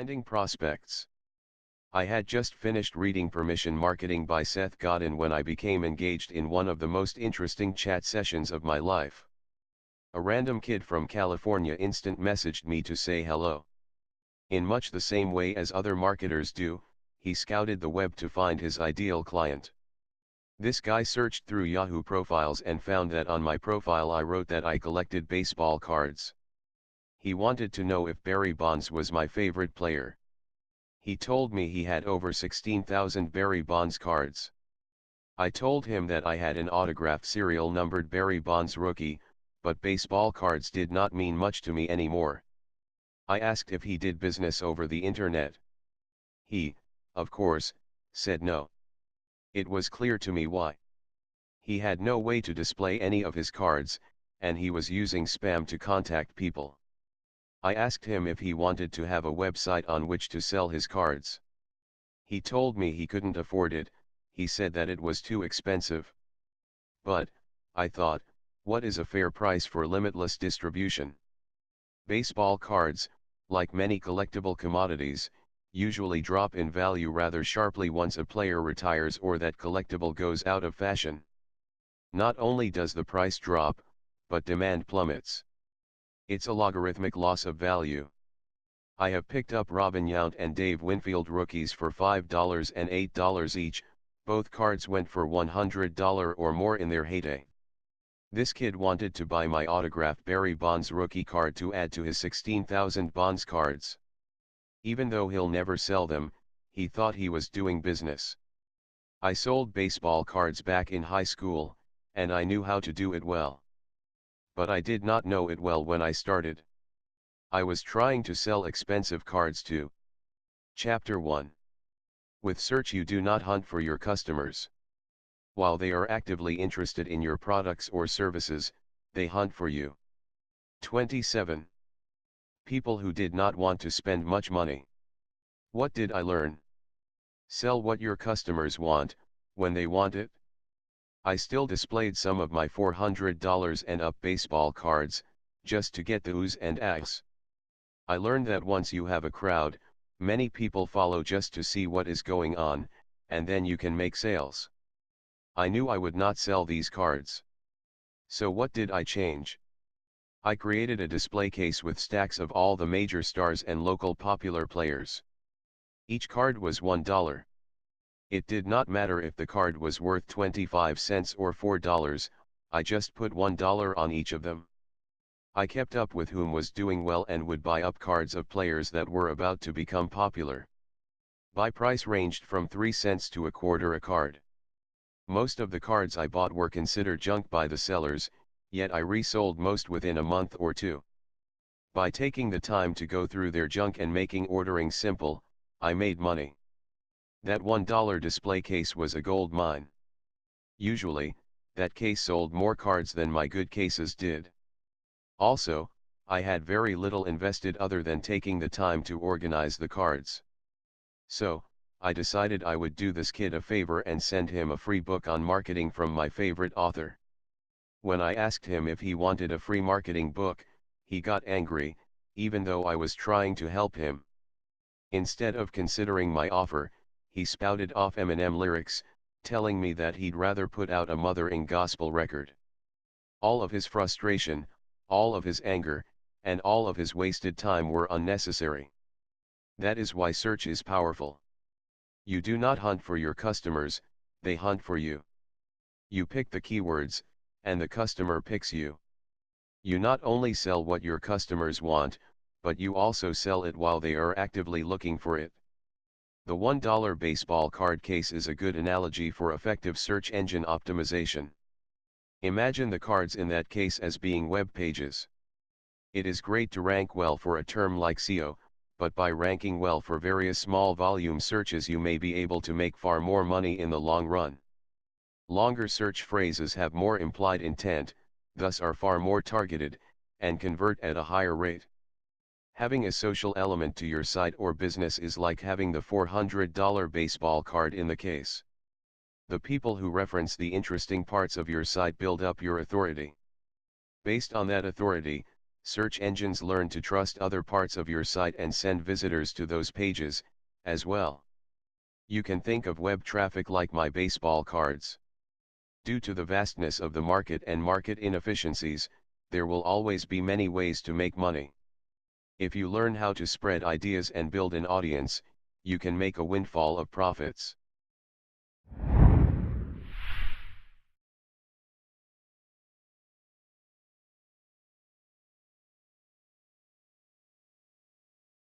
Finding prospects. I had just finished reading Permission Marketing by Seth Godin when I became engaged in one of the most interesting chat sessions of my life. A random kid from California instant messaged me to say hello. In much the same way as other marketers do, he scouted the web to find his ideal client. This guy searched through Yahoo profiles and found that on my profile I wrote that I collected baseball cards. He wanted to know if Barry Bonds was my favorite player. He told me he had over 16,000 Barry Bonds cards. I told him that I had an autographed serial numbered Barry Bonds rookie, but baseball cards did not mean much to me anymore. I asked if he did business over the internet. He, of course, said no. It was clear to me why. He had no way to display any of his cards, and he was using spam to contact people. I asked him if he wanted to have a website on which to sell his cards. He told me he couldn't afford it. He said that it was too expensive. But, I thought, what is a fair price for limitless distribution? Baseball cards, like many collectible commodities, usually drop in value rather sharply once a player retires or that collectible goes out of fashion. Not only does the price drop, but demand plummets. It's a logarithmic loss of value. I have picked up Robin Yount and Dave Winfield rookies for $5 and $8 each. Both cards went for $100 or more in their heyday. This kid wanted to buy my autographed Barry Bonds rookie card to add to his 16,000 Bonds cards. Even though he'll never sell them, he thought he was doing business. I sold baseball cards back in high school, and I knew how to do it well. But I did not know it well when I started. I was trying to sell expensive cards too. Chapter 1. With search you do not hunt for your customers. While they are actively interested in your products or services, they hunt for you. 27. People who did not want to spend much money. What did I learn? Sell what your customers want, when they want it. I still displayed some of my $400 and up baseball cards, just to get the oohs and ahs. I learned that once you have a crowd, many people follow just to see what is going on, and then you can make sales. I knew I would not sell these cards. So what did I change? I created a display case with stacks of all the major stars and local popular players. Each card was $1. It did not matter if the card was worth 25 cents or $4, I just put $1 on each of them. I kept up with whom was doing well and would buy up cards of players that were about to become popular. Buy price ranged from 3 cents to a quarter a card. Most of the cards I bought were considered junk by the sellers, yet I resold most within a month or two. By taking the time to go through their junk and making ordering simple, I made money. That $1 display case was a gold mine. Usually, that case sold more cards than my good cases did. Also, I had very little invested other than taking the time to organize the cards. So, I decided I would do this kid a favor and send him a free book on marketing from my favorite author. When I asked him if he wanted a free marketing book, he got angry, even though I was trying to help him. Instead of considering my offer, he spouted off Eminem lyrics, telling me that he'd rather put out a mothering gospel record. All of his frustration, all of his anger, and all of his wasted time were unnecessary. That is why search is powerful. You do not hunt for your customers, they hunt for you. You pick the keywords, and the customer picks you. You not only sell what your customers want, but you also sell it while they are actively looking for it. The $1 baseball card case is a good analogy for effective search engine optimization. Imagine the cards in that case as being web pages. It is great to rank well for a term like SEO, but by ranking well for various small volume searches you may be able to make far more money in the long run. Longer search phrases have more implied intent, thus are far more targeted, and convert at a higher rate. Having a social element to your site or business is like having the $400 baseball card in the case. The people who reference the interesting parts of your site build up your authority. Based on that authority, Search engines learn to trust other parts of your site and send visitors to those pages, as well. You can think of web traffic like my baseball cards. Due to the vastness of the market and market inefficiencies, there will always be many ways to make money. If you learn how to spread ideas and build an audience, you can make a windfall of profits.